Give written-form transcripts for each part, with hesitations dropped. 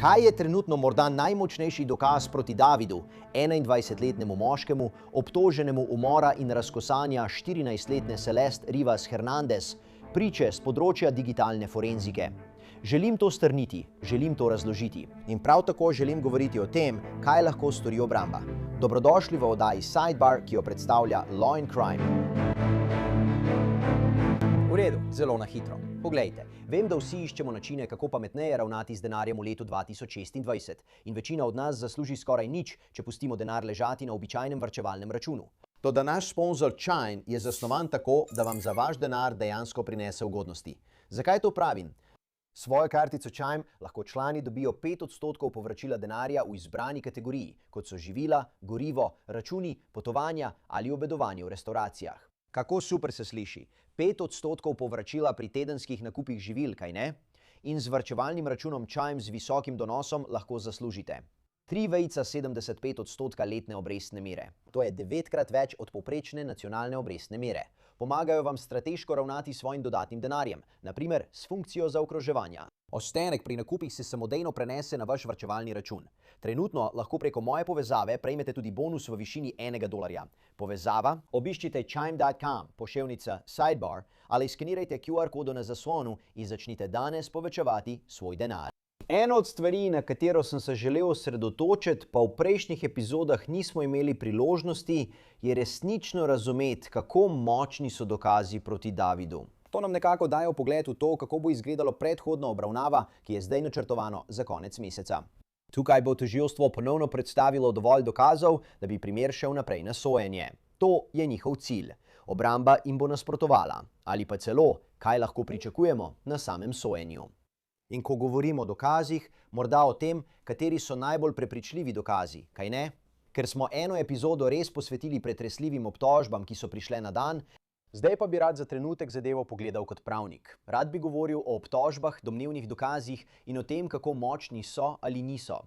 Kaj je trenutno morda najmočnejši dokaz proti Davidu, 21-letnemu moškemu, obtoženemu umora in razkosanja 14-letne Celeste Rivas Hernandez, priče z področja digitalne forenzike? Želim to strniti, želim to razložiti. In prav tako želim govoriti o tem, kaj lahko stori obramba. Dobrodošli v oddaji Sidebar, ki jo predstavlja Law & Crime. V redu, zelo na hitro. Poglejte, vem, da vsi iščemo načine, kako pametneje ravnati z denarjem v letu 2026 in večina od nas zasluži skoraj nič, če pustimo denar ležati na običajnem varčevalnem računu. Toda naš sponzor Chime je zasnovan tako, da vam za vaš denar dejansko prinese ugodnosti. Zakaj to pravim? Svojo kartico Chime lahko člani dobijo 5% povračila denarja v izbrani kategoriji, kot so živila, gorivo, računi, potovanja ali obedovanje v restavracijah. Kako super se sliši, 5% povračila pri tedenskih nakupih živil, kaj ne? In z varčevalnim računom Chime z visokim donosom lahko zaslužite 3,75% letne obrestne mere. To je 9-krat več od povprečne nacionalne obrestne mere. Pomagajo vam strateško ravnati s svojim dodatnim denarjem, na primer s funkcijo zaokroževanja. Ostanek pri nakupih se samodejno prenese na vaš varčevalni račun. Trenutno lahko preko moje povezave prejmete tudi bonus v višini $1. Povezava: obiščite chime.com, poševnica Sidebar, ali skenirajte QR kodo na zaslonu in začnite danes povečevati svoj denar. Ena od stvari, na katero sem se želel osredotočiti, pa v prejšnjih epizodah nismo imeli priložnosti, je resnično razumeti, kako močni so dokazi proti Davidu. To nam nekako daje vpogled v to, kako bo izgledalo predhodna obravnava, ki je zdaj načrtovano za konec meseca. Tukaj bo tožilstvo ponovno predstavilo dovolj dokazov, da bi primer šel naprej na sojenje. To je njihov cilj. Obramba jim bo nasprotovala. Ali pa celo, kaj lahko pričakujemo na samem sojenju. In ko govorimo o dokazih, morda o tem, kateri so najbolj prepričljivi dokazi, kaj ne? Ker smo eno epizodo res posvetili pretresljivim obtožbam, ki so prišle na dan, zdaj pa bi rad za trenutek zadevo pogledal kot pravnik. Rad bi govoril o obtožbah, domnevnih dokazih in o tem, kako močni so ali niso.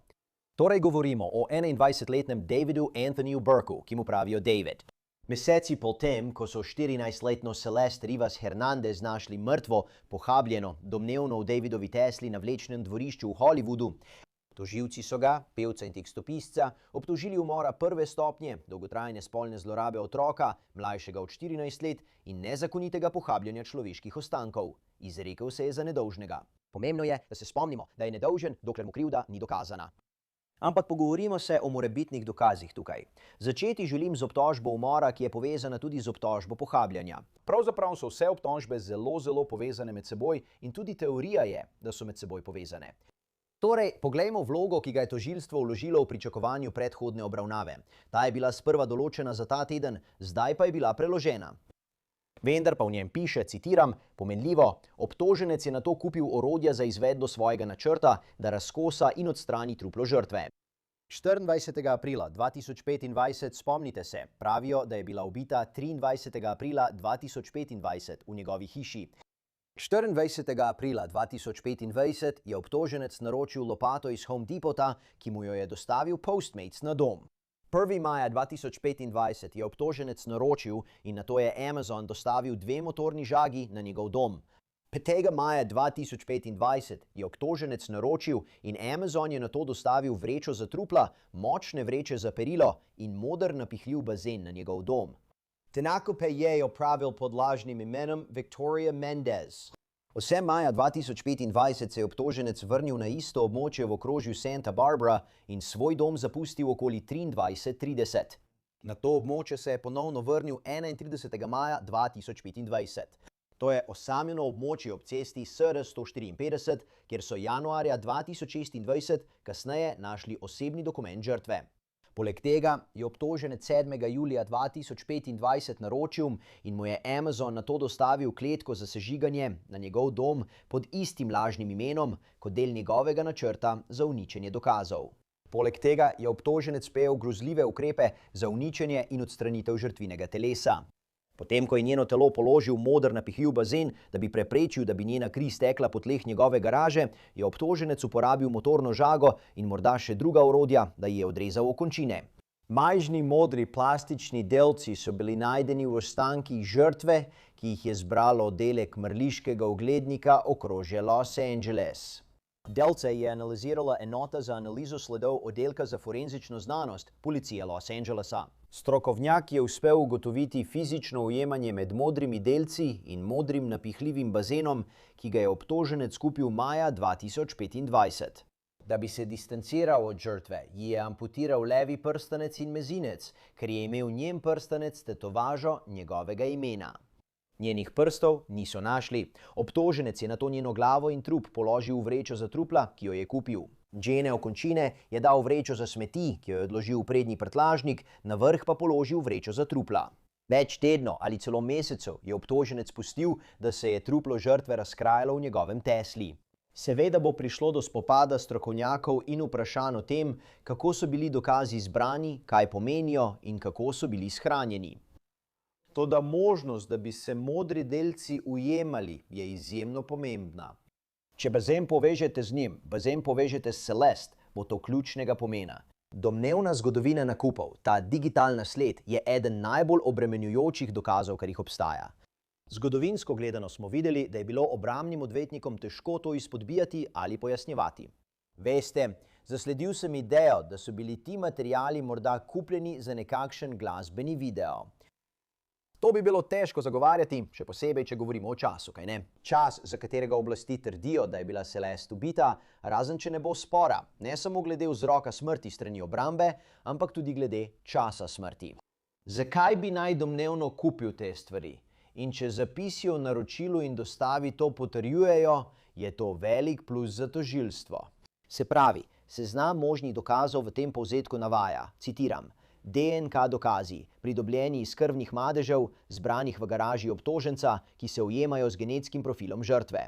Torej govorimo o 21-letnem Davidu Anthonyju Burkeu, ki mu pravijo David. Meseci po tem, ko so 14-letno Celeste Rivas Hernandez našli mrtvo, pohabljeno, domnevno v Davidovi Tesli na vlečnem dvorišču v Hollywoodu, tožilci so ga, pevca in tekstopisca, obtožili umora prve stopnje, dolgotrajne spolne zlorabe otroka, mlajšega od 14 let, in nezakonitega pohabljanja človeških ostankov. Izrekel se je za nedolžnega. Pomembno je, da se spomnimo, da je nedolžen, dokler mu krivda ni dokazana. Ampak pogovorimo se o morebitnih dokazih tukaj. Začeti želim z obtožbo umora, ki je povezana tudi z obtožbo pohabljanja. Pravzaprav so vse obtožbe zelo povezane med seboj in tudi teorija je, da so med seboj povezane. Torej, poglejmo vlogo, ki ga je tožilstvo vložilo v pričakovanju predhodne obravnave. Ta je bila sprva določena za ta teden, zdaj pa je bila preložena. Vendar pa v njem piše, citiram, pomenljivo: obtoženec je nato kupil orodja za izvedbo svojega načrta, da razkosa in odstrani truplo žrtve. 24. aprila 2025, spomnite se, pravijo, da je bila ubita 23. aprila 2025 v njegovi hiši. 24. aprila 2025 je obtoženec naročil lopato iz Home Depota, ki mu jo je dostavil Postmates na dom. 1. maja 2025 je obtoženec naročil in nato je Amazon dostavil 2 motorni žagi na njegov dom. 5. maja 2025 je obtoženec naročil in Amazon je nato dostavil vrečo za trupla, močne vreče za perilo in moder napihljiv bazen na njegov dom. Te nakupe je opravil pod lažnim imenom Victoria Mendez. 8. maja 2025 se je obtoženec vrnil na isto območje v okrožju Santa Barbara in svoj dom zapustil okoli 23:30. Na to območje se je ponovno vrnil 31. maja 2025. To je osamljeno območje ob cesti SR 154, kjer so januarja 2026 kasneje našli osebni dokument žrtve. Poleg tega je obtoženec 7. julija 2025 naročil in mu je Amazon nato dostavil kletko za sežiganje na njegov dom pod istim lažnim imenom kot del njegovega načrta za uničenje dokazov. Poleg tega je obtoženec sprejel grozljive ukrepe za uničenje in odstranitev žrtvinega telesa. Potem, ko je njeno telo položil moder napihljiv bazen, da bi preprečil, da bi njena kri stekla po tleh njegove garaže, je obtoženec uporabil motorno žago in morda še druga orodja, da ji je odrezal okončine. Majhni modri plastični delci so bili najdeni v ostankih žrtve, ki jih je zbralo oddelek mrliškega oglednika okrožja Los Angeles. Delce je analizirala enota za analizo sledov oddelka za forenzično znanost policije Los Angelesa. Strokovnjak je uspel ugotoviti fizično ujemanje med modrimi delci in modrim napihljivim bazenom, ki ga je obtoženec kupil maja 2025. Da bi se distanciral od žrtve, ji je amputiral levi prstanec in mezinec, ker je imel njen prstanec tetovažo njegovega imena. Njenih prstov niso našli. Obtoženec je nato njeno glavo in trup položil v vrečo za trupla, ki jo je kupil. Džene okončine je dal v vrečo za smeti, ki jo je odložil v prednji prtljažnik, na vrh pa položil v vrečo za trupla. Več tednov ali celo mesecev je obtoženec pustil, da se je truplo žrtve razkrajalo v njegovem Tesli. Seveda bo prišlo do spopada strokovnjakov in vprašanj o tem, kako so bili dokazi zbrani, kaj pomenijo in kako so bili shranjeni. Toda možnost, da bi se modri delci ujemali, je izjemno pomembna. Če bazen povežete z njim, bazen povežete s Celeste, bo to ključnega pomena. Domnevna zgodovina nakupov, ta digitalna sled, je eden najbolj obremenjujočih dokazov, kar jih obstaja. Zgodovinsko gledano smo videli, da je bilo obrambnim odvetnikom težko to izpodbijati ali pojasnjevati. Veste, zasledil sem idejo, da so bili ti materiali morda kupljeni za nekakšen glasbeni video. To bi bilo težko zagovarjati, še posebej, če govorimo o času, kaj ne? Čas, za katerega oblasti trdijo, da je bila Celeste ubita, razen če ne bo spora, ne samo glede vzroka smrti strani obrambe, ampak tudi glede časa smrti. Zakaj bi naj domnevno kupil te stvari? In če zapisi o naročilu in dostavi to potrjujejo, je to velik plus za tožilstvo. Se pravi, seznam možnih dokazov v tem povzetku navaja, citiram, DNK dokazi, pridobljeni iz krvnih madežev, zbranih v garaži obtoženca, ki se ujemajo z genetskim profilom žrtve.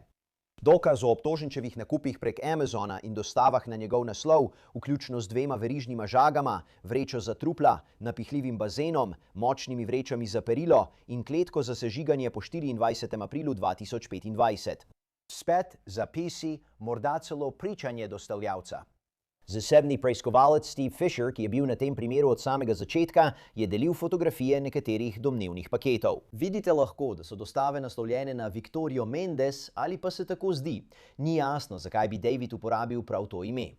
Dokaz o obtoženčevih nakupih prek Amazona in dostavah na njegov naslov, vključno z 2 verižnima žagama, vrečo za trupla, napihljivim bazenom, močnimi vrečami za perilo in kletko za sežiganje po 24. aprilu 2025. Spet zapisi, morda celo pričanje dostavljavca. Zasebni preiskovalec Steve Fisher, ki je bil na tem primeru od samega začetka, je delil fotografije nekaterih domnevnih paketov. Vidite lahko, da so dostave naslovljene na Victorio Mendes ali pa se tako zdi. Ni jasno, zakaj bi David uporabil prav to ime.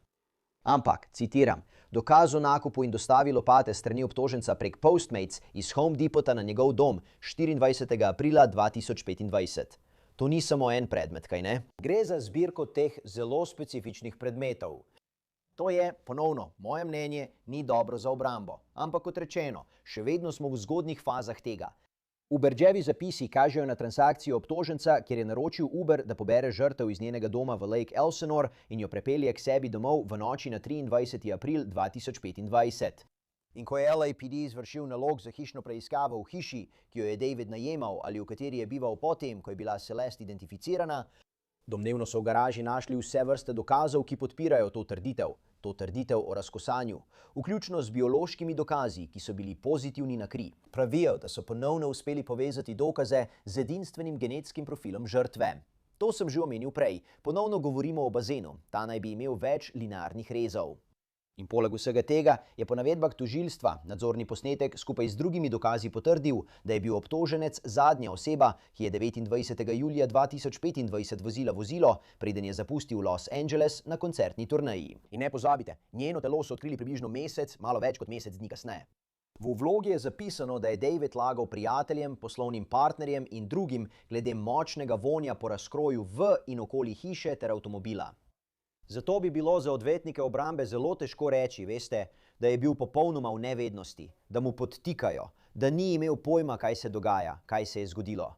Ampak, citiram, dokaz o nakupu in dostavi lopate strani obtoženca prek Postmates iz Home Depota na njegov dom 24. aprila 2025. To ni samo en predmet, kaj ne? Gre za zbirko teh zelo specifičnih predmetov. To je, ponovno, moje mnenje, ni dobro za obrambo. Ampak kot rečeno, še vedno smo v zgodnjih fazah tega. Uberjevi zapisi kažejo na transakcijo obtoženca, kjer je naročil Uber, da pobere žrtev iz njenega doma v Lake Elsinore in jo prepelje k sebi domov v noči na 23. april 2025. In ko je LAPD izvršil nalog za hišno preiskavo v hiši, ki jo je David najemal ali v kateri je bival potem, ko je bila Celeste identificirana, domnevno so v garaži našli vse vrste dokazov, ki podpirajo to trditev o razkosanju, vključno z biološkimi dokazi, ki so bili pozitivni na kri. Pravijo, da so ponovno uspeli povezati dokaze z edinstvenim genetskim profilom žrtve. To sem že omenil prej, ponovno govorimo o bazenu, ta naj bi imel več linearnih rezov. In poleg vsega tega je po navedbah tožilstva nadzorni posnetek skupaj z drugimi dokazi potrdil, da je bil obtoženec zadnja oseba, ki je 29. julija 2025 vozila vozilo, preden je zapustil Los Angeles na koncertni turneji. In ne pozabite, njeno telo so odkrili približno mesec, malo več kot mesec dni kasneje. V vlogi je zapisano, da je David lagal prijateljem, poslovnim partnerjem in drugim glede močnega vonja po razkroju v in okoli hiše ter avtomobila. Zato bi bilo za odvetnike obrambe zelo težko reči, veste, da je bil popolnoma v nevednosti, da mu podtikajo, da ni imel pojma, kaj se dogaja, kaj se je zgodilo.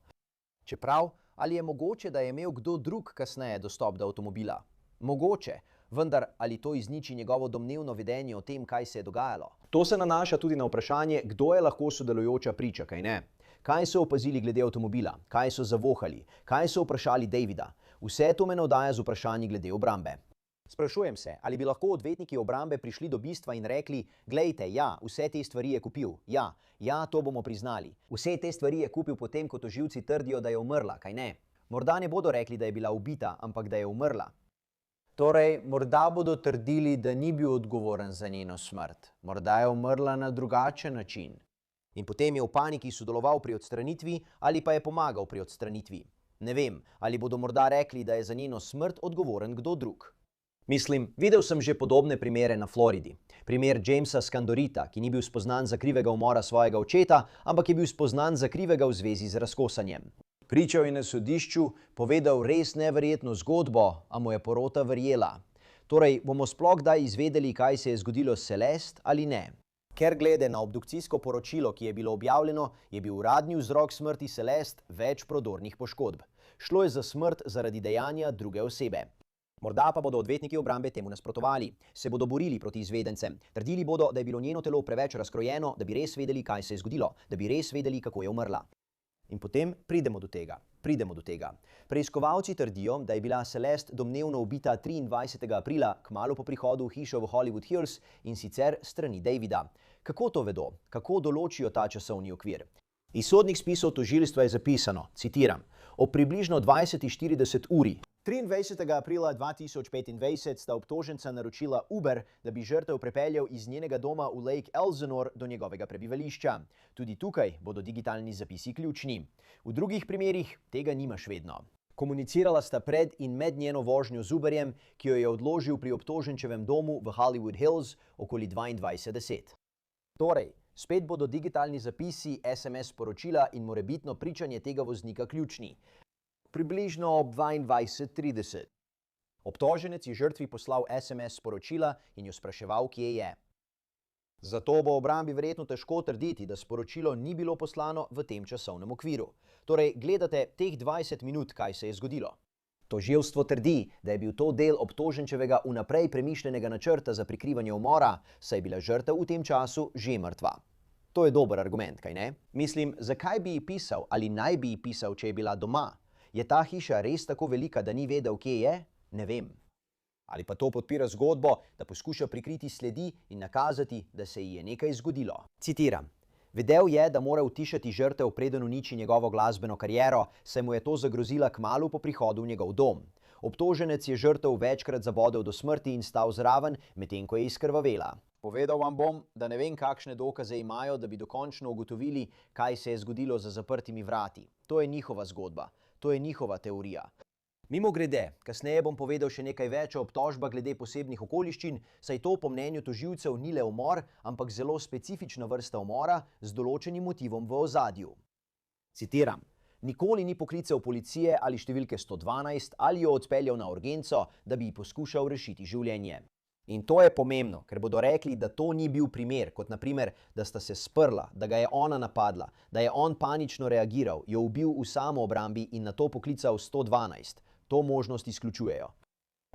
Čeprav, ali je mogoče, da je imel kdo drug kasneje dostop do avtomobila? Mogoče, vendar ali to izniči njegovo domnevno vedenje o tem, kaj se je dogajalo? To se nanaša tudi na vprašanje, kdo je lahko sodelujoča priča, kaj ne? Kaj so opazili glede avtomobila? Kaj so zavohali? Kaj so vprašali Davida? Vse to me navdaja z vprašanji glede obrambe. Sprašujem se, ali bi lahko odvetniki obrambe prišli do bistva in rekli, glejte, ja, vse te stvari je kupil, ja, to bomo priznali. Vse te stvari je kupil potem, ko tožilci trdijo, da je umrla, kaj ne? Morda ne bodo rekli, da je bila ubita, ampak da je umrla. Torej, morda bodo trdili, da ni bil odgovoren za njeno smrt. Morda je umrla na drugačen način. In potem je v paniki sodeloval pri odstranitvi ali pa je pomagal pri odstranitvi. Ne vem, ali bodo morda rekli, da je za njeno smrt odgovoren kdo drug. Mislim, videl sem že podobne primere na Floridi. Primer Jamesa Scandorita, ki ni bil spoznan za krivega umora svojega očeta, ampak je bil spoznan za krivega v zvezi z razkosanjem. Pričal je na sodišču, povedal res neverjetno zgodbo, a mu je porota verjela. Torej, bomo sploh kdaj izvedeli, kaj se je zgodilo s Celeste ali ne? Ker glede na obdukcijsko poročilo, ki je bilo objavljeno, je bil uradni vzrok smrti Celeste več prodornih poškodb. Šlo je za smrt zaradi dejanja druge osebe. Morda pa bodo odvetniki obrambe temu nasprotovali. Se bodo borili proti izvedencem. Trdili bodo, da je bilo njeno telo preveč razkrojeno, da bi res vedeli, kaj se je zgodilo, da bi res vedeli, kako je umrla. In potem pridemo do tega. Preiskovalci trdijo, da je bila Celeste domnevno ubita 23. aprila, kmalu po prihodu v hišo v Hollywood Hills, in sicer strani Davida. Kako to vedo? Kako določijo ta časovni okvir? Iz sodnih spisov tožilstva je zapisano, citiram, o približno 20:40 uri. 23. aprila 2025 sta obtoženca naročila Uber, da bi žrtev prepeljal iz njenega doma v Lake Elsinore do njegovega prebivališča. Tudi tukaj bodo digitalni zapisi ključni. V drugih primerih tega nimaš vedno. Komunicirala sta pred in med njeno vožnjo z Uberjem, ki jo je odložil pri obtoženčevem domu v Hollywood Hills okoli 22:10. Torej, spet bodo digitalni zapisi, SMS sporočila in morebitno pričanje tega voznika ključni. Približno ob 22:30. Obtoženec je žrtvi poslal SMS sporočila in jo spraševal, kje je. Zato bo obrambi verjetno težko trditi, da sporočilo ni bilo poslano v tem časovnem okviru. Torej, gledate teh 20 minut, kaj se je zgodilo. Tožilstvo trdi, da je bil to del obtoženčevega vnaprej premišljenega načrta za prikrivanje umora, saj je bila žrtev v tem času že mrtva. To je dober argument, kaj ne? Mislim, zakaj bi ji pisal ali naj bi ji pisal, če je bila doma? Je ta hiša res tako velika, da ni vedel, kje je? Ne vem. Ali pa to podpira zgodbo, da poskuša prikriti sledi in nakazati, da se ji je nekaj zgodilo. Citiram. Vedel je, da mora utišati žrtev, preden uniči njegovo glasbeno kariero, saj mu je to zagrozila kmalu po prihodu v njegov dom. Obtoženec je žrtev večkrat zabodel do smrti in stal zraven, medtem ko je izkrvavela. Povedal vam bom, da ne vem, kakšne dokaze imajo, da bi dokončno ugotovili, kaj se je zgodilo za zaprtimi vrati. To je njihova zgodba. To je njihova teorija. Mimogrede, kasneje bom povedal še nekaj več o obtožbah glede posebnih okoliščin, saj to po mnenju tožilcev ni le umor, ampak zelo specifična vrsta umora z določenim motivom v ozadju. Citiram. Nikoli ni poklical policije ali številke 112 ali jo odpeljal na urgenco, da bi ji poskušal rešiti življenje. In to je pomembno, ker bodo rekli, da to ni bil primer, kot naprimer, da sta se sprla, da ga je ona napadla, da je on panično reagiral, jo ubil v samoobrambi in nato poklical 112. To možnost izključujejo.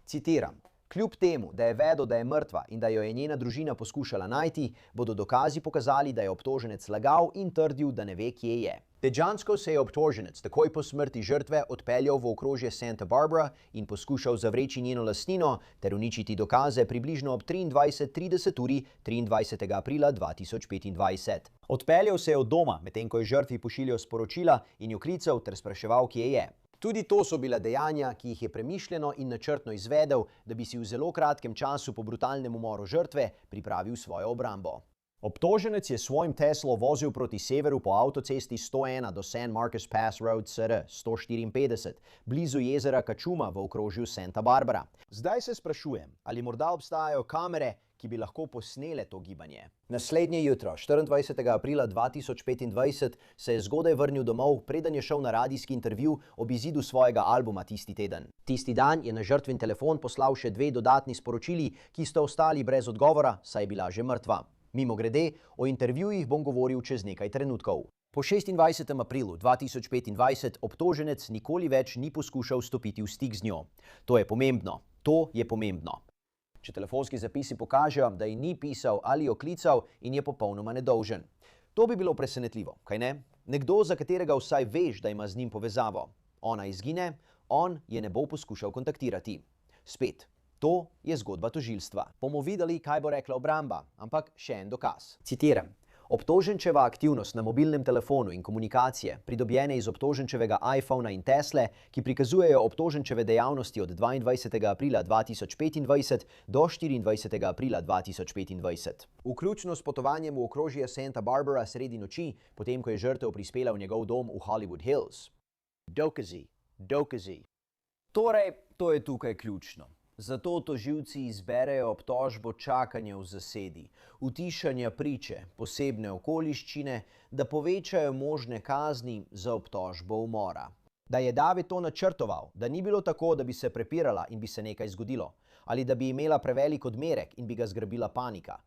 Citiram. Kljub temu, da je vedel, da je mrtva in da jo je njena družina poskušala najti, bodo dokazi pokazali, da je obtoženec lagal in trdil, da ne ve, kje je. Dejansko se je obtoženec takoj po smrti žrtve odpeljal v okrožje Santa Barbara in poskušal zavreči njeno lastnino ter uničiti dokaze približno ob 23:30 uri 23. aprila 2025. Odpeljal se je od doma, medtem ko je žrtvi pošiljal sporočila in jo klical ter spraševal, kje je. Tudi to so bila dejanja, ki jih je premišljeno in načrtno izvedel, da bi si v zelo kratkem času po brutalnem umoru žrtve pripravil svojo obrambo. Obtoženec je svojim Teslo vozil proti severu po avtocesti 101 do San Marcos Pass Road SR 154, blizu jezera Kačuma v okrožju Santa Barbara. Zdaj se sprašujem, ali morda obstajajo kamere, ki bi lahko posnele to gibanje. Naslednje jutro, 24. aprila 2025, se je zgodaj vrnil domov, preden je šel na radijski intervju ob izidu svojega albuma tisti teden. Tisti dan je na žrtvin telefon poslal še 2 dodatni sporočili, ki sta ostali brez odgovora, saj je bila že mrtva. Mimogrede, o intervjujih bom govoril čez nekaj trenutkov. Po 26. aprilu 2025 obtoženec nikoli več ni poskušal stopiti v stik z njo. To je pomembno. To je pomembno. Če telefonski zapisi pokažejo, da ji ni pisal ali jo klical in je popolnoma nedolžen. To bi bilo presenetljivo, kaj ne? Nekdo, za katerega vsaj veš, da ima z njim povezavo. Ona izgine, on je ne bo poskušal kontaktirati. Spet. To je zgodba tožilstva. Bomo videli, kaj bo rekla obramba, ampak še en dokaz. Citiram. Obtoženčeva aktivnost na mobilnem telefonu in komunikacije, pridobljene iz obtoženčevega iPhona in Tesle, ki prikazujejo obtoženčeve dejavnosti od 22. aprila 2025 do 24. aprila 2025. Vključno s potovanjem v okrožje Santa Barbara sredi noči, potem ko je žrtev prispela v njegov dom v Hollywood Hills. Dokazi. Torej, to je tukaj ključno. Zato tožilci izberejo obtožbo čakanja v zasedi, utišanja priče, posebne okoliščine, da povečajo možne kazni za obtožbo umora. Da je David to načrtoval, da ni bilo tako, da bi se prepirala in bi se nekaj zgodilo, ali da bi imela prevelik odmerek in bi ga zgrabila panika.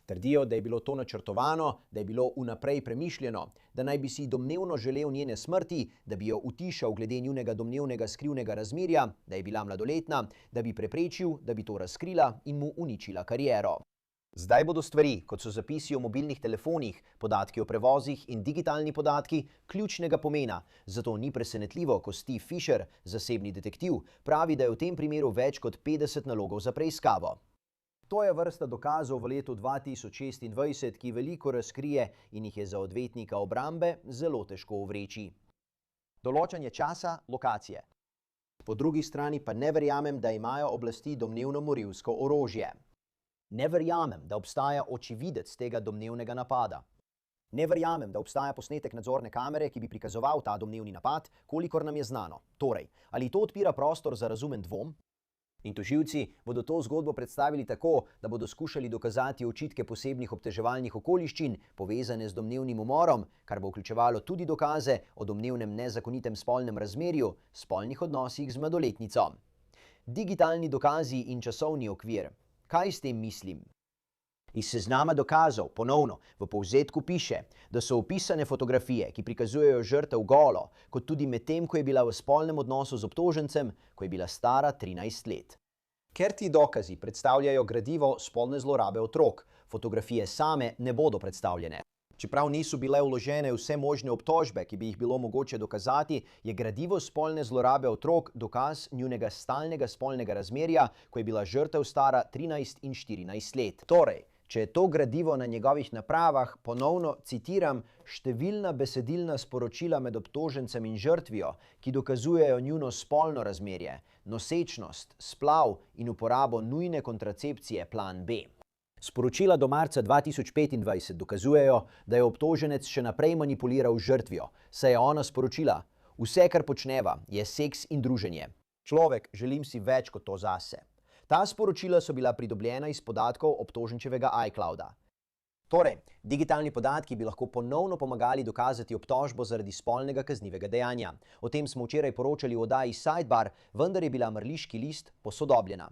Trdijo, da je bilo to načrtovano, da je bilo vnaprej premišljeno, da naj bi si domnevno želel njene smrti, da bi jo utišal glede njunega domnevnega skrivnega razmerja, da je bila mladoletna, da bi preprečil, da bi to razkrila in mu uničila kariero. Zdaj bodo stvari, kot so zapisi o mobilnih telefonih, podatki o prevozih in digitalni podatki, ključnega pomena. Zato ni presenetljivo, ko Steve Fisher, zasebni detektiv, pravi, da je v tem primeru več kot 50 nalogov za preiskavo. To je vrsta dokazov v letu 2026, ki veliko razkrije in jih je za odvetnika obrambe zelo težko ovreči. Določanje časa, lokacije. Po drugi strani pa ne verjamem, da imajo oblasti domnevno morilsko orožje. Ne verjamem, da obstaja očividec tega domnevnega napada. Ne verjamem, da obstaja posnetek nadzorne kamere, ki bi prikazoval ta domnevni napad, kolikor nam je znano. Torej, ali to odpira prostor za razumen dvom? In tožilci bodo to zgodbo predstavili tako, da bodo skušali dokazati očitke posebnih obteževalnih okoliščin, povezane z domnevnim umorom, kar bo vključevalo tudi dokaze o domnevnem nezakonitem spolnem razmerju, spolnih odnosih z mladoletnico. Digitalni dokazi in časovni okvir. Kaj s tem mislim? Iz seznama dokazov, ponovno, v povzetku piše, da so opisane fotografije, ki prikazujejo žrtev golo, kot tudi medtem, ko je bila v spolnem odnosu z obtožencem, ko je bila stara 13 let. Ker ti dokazi predstavljajo gradivo spolne zlorabe otrok, fotografije same ne bodo predstavljene. Čeprav niso bile vložene vse možne obtožbe, ki bi jih bilo mogoče dokazati, je gradivo spolne zlorabe otrok dokaz njunega stalnega spolnega razmerja, ko je bila žrtev stara 13 in 14 let. Torej, če je to gradivo na njegovih napravah, ponovno citiram, številna besedilna sporočila med obtožencem in žrtvijo, ki dokazujejo njuno spolno razmerje, nosečnost, splav in uporabo nujne kontracepcije plan B. Sporočila do marca 2025 dokazujejo, da je obtoženec še naprej manipuliral žrtvijo, saj je ona sporočila: "Vse, kar počneva, je seks in druženje. Človek, želim si več kot to zase." Ta sporočila so bila pridobljena iz podatkov obtoženčevega iClouda. Torej, digitalni podatki bi lahko ponovno pomagali dokazati obtožbo zaradi spolnega kaznivega dejanja. O tem smo včeraj poročali v oddaji Sidebar, vendar je bila mrliški list posodobljena.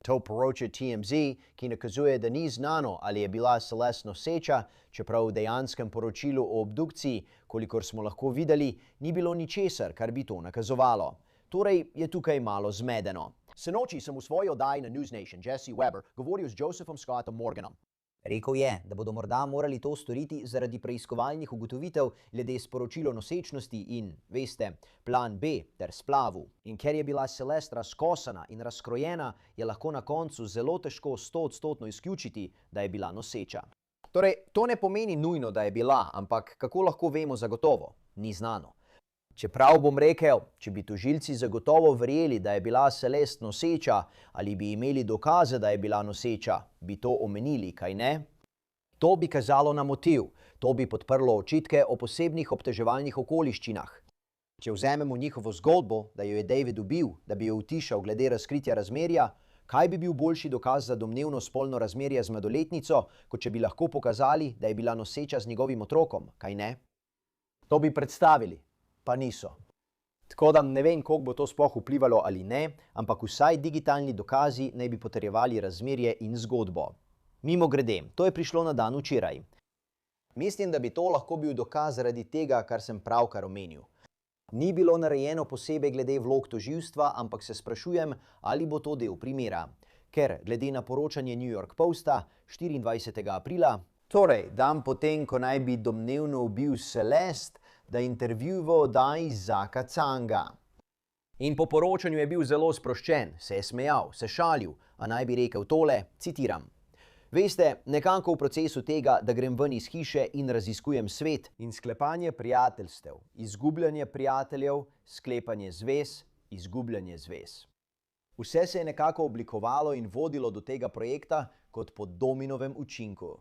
To poroča TMZ, ki nakazuje, da ni znano, ali je bila Celeste noseča, čeprav v dejanskem poročilu o obdukciji, kolikor smo lahko videli, ni bilo ničesar, kar bi to nakazovalo. Torej je tukaj malo zmedeno. Sinoči sem v svoji oddaji na News Nation Jesse Weber govoril z Josephom Scottom Morganom. Rekel je, da bodo morda morali to storiti zaradi preiskovalnih ugotovitev glede sporočil o nosečnosti in, veste, plan B ter splavu. In ker je bila Celeste razkosana in razkrojena, je lahko na koncu zelo težko 100% izključiti, da je bila noseča. Torej, to ne pomeni nujno, da je bila, ampak kako lahko vemo zagotovo? Ni znano. Čeprav bom rekel, če bi tožilci zagotovo verjeli, da je bila Celeste noseča, ali bi imeli dokaze, da je bila noseča, bi to omenili, kaj ne? To bi kazalo na motiv, to bi podprlo očitke o posebnih obteževalnih okoliščinah. Če vzamemo njihovo zgodbo, da jo je David ubil, da bi jo utišal glede razkritja razmerja, kaj bi bil boljši dokaz za domnevno spolno razmerje z mladoletnico, kot če bi lahko pokazali, da je bila noseča z njegovim otrokom, kaj ne? To bi predstavili. Pa niso. Tako da ne vem, koliko bo to sploh vplivalo ali ne, ampak vsaj digitalni dokazi naj bi potrjevali razmerje in zgodbo. Mimogrede, to je prišlo na dan včeraj. Mislim, da bi to lahko bil dokaz zaradi tega, kar sem pravkar omenil. Ni bilo narejeno posebej glede vlog tožilstva, ampak se sprašujem, ali bo to del primera. Ker, glede na poročanje New York Posta 24. aprila, torej dan potem, ko naj bi domnevno ubil Celeste, da intervju v oddaji Zaka Canga. In po poročanju je bil zelo sproščen, se je smejal, se šalil, a naj bi rekel tole, citiram. Veste, nekako v procesu tega, da grem ven iz hiše in raziskujem svet in sklepanje prijateljstev, izgubljanje prijateljev, sklepanje zvez, izgubljanje zvez. Vse se je nekako oblikovalo in vodilo do tega projekta kot po dominovem učinku.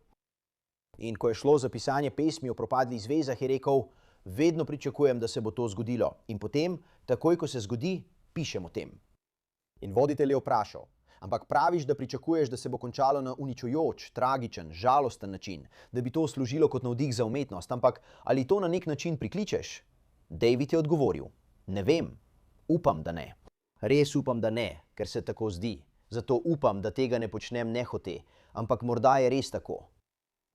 In ko je šlo za pisanje pesmi o propadlih zvezah, je rekel: "Vedno pričakujem, da se bo to zgodilo. In potem, takoj ko se zgodi, pišem o tem." In voditelj je vprašal: ampak praviš, da pričakuješ, da se bo končalo na uničujoč, tragičen, žalosten način, da bi to služilo kot navdih za umetnost, ampak ali to na nek način prikličeš? David je odgovoril: ne vem, upam, da ne. Res upam, da ne, ker se tako zdi. Zato upam, da tega ne počnem nehote, ampak morda je res tako.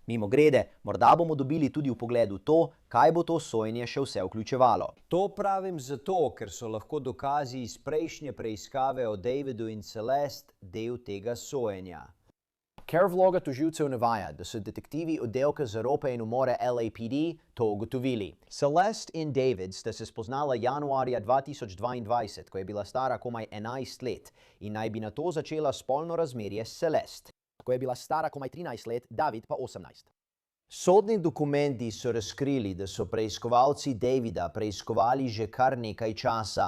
Mimogrede, morda bomo dobili tudi vpogled v to, kaj bo to sojenje še vse vključevalo. To pravim zato, ker so lahko dokazi iz prejšnje preiskave o Davidu in Celeste del tega sojenja. Ker vloga tožilcev navaja, da so detektivi oddelka za rope in umore LAPD to ugotovili. Celeste in David sta se spoznala januarja 2022, ko je bila stara komaj 11 let in naj bi nato začela spolno razmerje s Celeste. Ko je bila stara komaj 13 let, David pa 18. Sodni dokumenti so razkrili, da so preiskovalci Davida preiskovali že kar nekaj časa.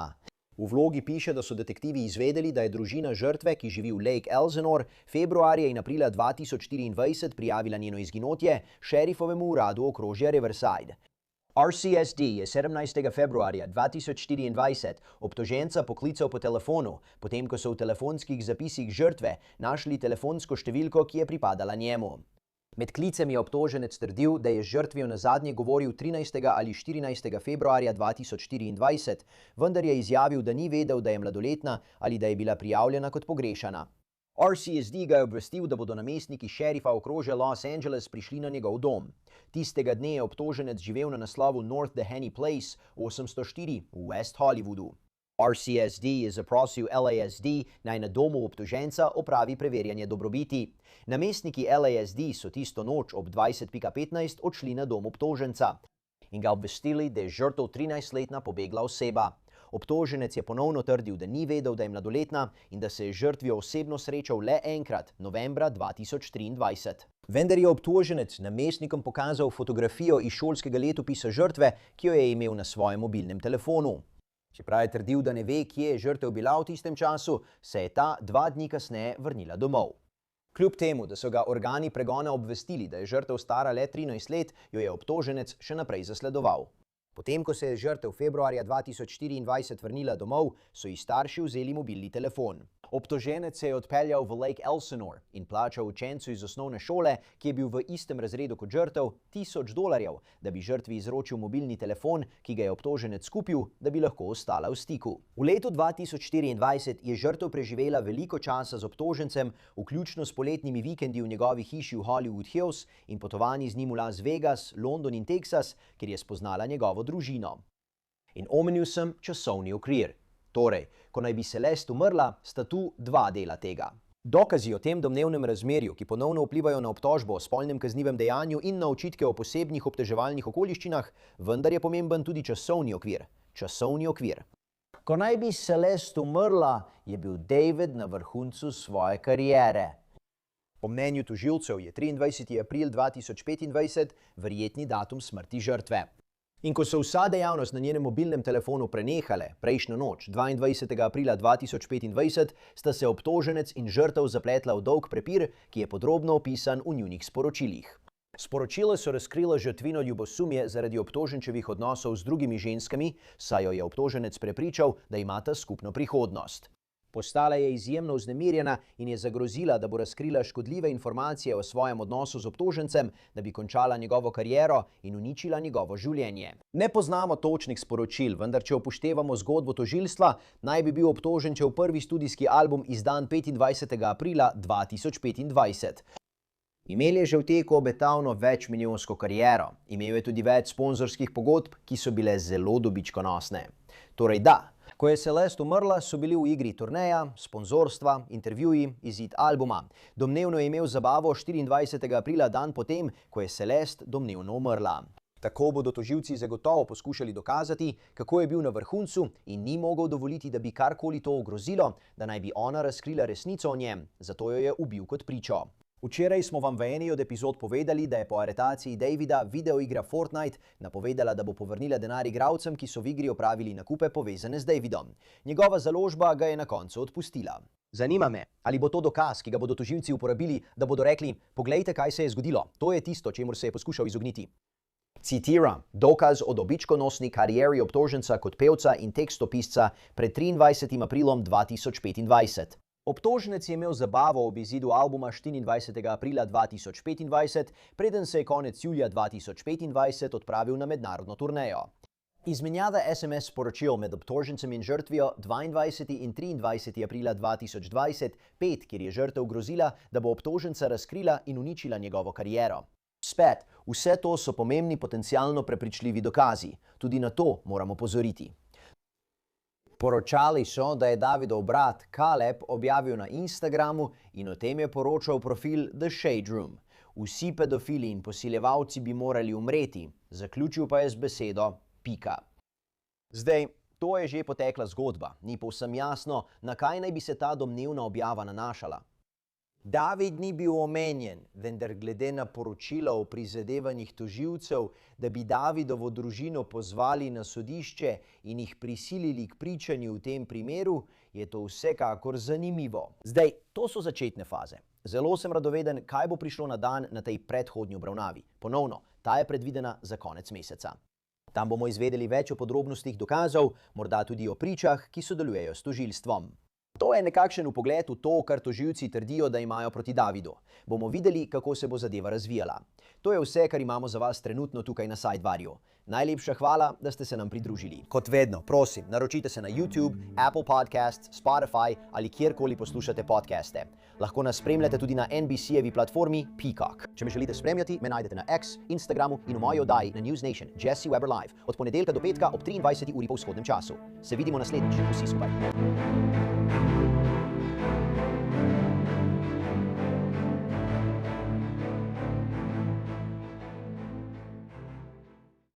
V vlogi piše, da so detektivi izvedeli, da je družina žrtve, ki živi v Lake Elsinore, februarja in aprila 2024 prijavila njeno izginotje šerifovemu uradu okrožja Riverside. RCSD je 17. februarja 2024 obtoženca poklical po telefonu, potem ko so v telefonskih zapisih žrtve našli telefonsko številko, ki je pripadala njemu. Med klicem je obtoženec trdil, da je z žrtvijo nazadnje govoril 13. ali 14. februarja 2024, vendar je izjavil, da ni vedel, da je mladoletna ali da je bila prijavljena kot pogrešana. RCSD ga je obvestil, da bodo namestniki šerifa okrožja Los Angeles prišli na njegov dom. Tistega dne je obtoženec živel na naslovu North Dehaney Place 804 v West Hollywoodu. RCSD je zaprosil LASD naj na domu obtoženca opravi preverjanje dobrobiti. Namestniki LASD so tisto noč ob 20:15 odšli na dom obtoženca in ga obvestili, da je žrtev 13-letna pobegla oseba. Obtoženec je ponovno trdil, da ni vedel, da je mladoletna in da se je žrtvijo osebno srečal le enkrat, novembra 2023. Vendar je obtoženec namestnikom pokazal fotografijo iz šolskega letopisa žrtve, ki jo je imel na svojem mobilnem telefonu. Čeprav je trdil, da ne ve, kje je žrtev bila v tistem času, se je ta 2 dni kasneje vrnila domov. Kljub temu, da so ga organi pregona obvestili, da je žrtev stara le 13 let, jo je obtoženec še naprej zasledoval. Potem, ko se je žrtev februarja 2024 vrnila domov, so ji starši vzeli mobilni telefon. Obtoženec se je odpeljal v Lake Elsinore in plačal učencu iz osnovne šole, ki je bil v istem razredu kot žrtev, $1000, da bi žrtvi izročil mobilni telefon, ki ga je obtoženec kupil, da bi lahko ostala v stiku. V letu 2024 je žrtev preživela veliko časa z obtožencem, vključno s poletnimi vikendi v njegovi hiši v Hollywood Hills in potovanji z njim v Las Vegas, London in Texas, kjer je spoznala njegovo družino. In omenil sem časovni okvir. Torej, ko naj bi Celeste umrla, sta tu 2 dela tega. Dokazi o tem domnevnem razmerju, ki ponovno vplivajo na obtožbo o spolnem kaznivem dejanju in na očitke o posebnih obteževalnih okoliščinah, vendar je pomemben tudi časovni okvir. Časovni okvir. Ko naj bi Celeste umrla, je bil David na vrhuncu svoje kariere. Po mnenju tožilcev je 23. april 2025 verjetni datum smrti žrtve. In ko so vsa dejavnost na njenem mobilnem telefonu prenehale, prejšnjo noč, 22. aprila 2025, sta se obtoženec in žrtev zapletla v dolg prepir, ki je podrobno opisan v njunih sporočilih. Sporočila so razkrila žrtvino ljubosumje zaradi obtoženčevih odnosov z drugimi ženskami, saj jo je obtoženec prepričal, da imata skupno prihodnost. Postala je izjemno vznemirjena in je zagrozila, da bo razkrila škodljive informacije o svojem odnosu z obtožencem, da bi končala njegovo kariero in uničila njegovo življenje. Ne poznamo točnih sporočil, vendar če upoštevamo zgodbo tožilstva, naj bi bil obtoženčev prvi studijski album izdan 25. aprila 2025. Imel je že v teku obetavno večmilijonsko kariero. Imel je tudi več sponzorskih pogodb, ki so bile zelo dobičkonosne. Torej da, ko je Celeste umrla, so bili v igri turneja, sponzorstva, intervjuji, izid albuma. Domnevno je imel zabavo 24. aprila, dan potem, ko je Celeste domnevno umrla. Tako bodo tožilci zagotovo poskušali dokazati, kako je bil na vrhuncu in ni mogel dovoliti, da bi karkoli to ogrozilo, da naj bi ona razkrila resnico o njem, zato jo je ubil kot pričo. Včeraj smo vam v eni od epizod povedali, da je po aretaciji Davida videoigra Fortnite napovedala, da bo povrnila denar igralcem, ki so v igri opravili nakupe povezane z Davidom. Njegova založba ga je na koncu odpustila. Zanima me, ali bo to dokaz, ki ga bodo tožilci uporabili, da bodo rekli: poglejte, kaj se je zgodilo, to je tisto, čemur se je poskušal izogniti. Citiram: dokaz o dobičkonosni karieri obtoženca kot pevca in tekstopisca pred 23. aprilom 2025. Obtoženec je imel zabavo ob izidu albuma 24. aprila 2025, preden se je konec julija 2025 odpravil na mednarodno turnejo. Izmenjava SMS sporočil med obtožencem in žrtvijo 22. in 23. aprila 2025, kjer je žrtev grozila, da bo obtoženca razkrila in uničila njegovo kariero. Spet, vse to so pomembni potencialno prepričljivi dokazi. Tudi na to moramo pozoriti. Poročali so, da je Davidov brat Caleb objavil na Instagramu in o tem je poročal profil The Shade Room. Vsi pedofili in posiljevalci bi morali umreti, zaključil pa je z besedo pika. Zdaj, to je že potekla zgodba, ni povsem jasno, na kaj naj bi se ta domnevna objava nanašala. David ni bil omenjen, vendar glede na poročila o prizadevanjih tožilcev, da bi Davidovo družino pozvali na sodišče in jih prisilili k pričanju v tem primeru, je to vsekakor zanimivo. Zdaj, to so začetne faze. Zelo sem radoveden, kaj bo prišlo na dan na tej predhodni obravnavi. Ponovno, ta je predvidena za konec meseca. Tam bomo izvedeli več o podrobnostih dokazov, morda tudi o pričah, ki sodelujejo s tožilstvom. To je nekakšen vpogled v to, kar tožilci trdijo, da imajo proti Davidu. Bomo videli, kako se bo zadeva razvijala. To je vse, kar imamo za vas trenutno tukaj na Sidevarju. Najlepša hvala, da ste se nam pridružili. Kot vedno, prosim, naročite se na YouTube, Apple Podcasts, Spotify ali kjerkoli poslušate podcaste. Lahko nas spremljate tudi na NBC-jevi platformi Peacock. Če me želite spremljati, me najdete na X, Instagramu in v moji oddaji na News Nation, Jesse Weber Live, od ponedeljka do petka ob 23. uri po vzhodnem času. Se vidimo naslednjič, vsi skupaj.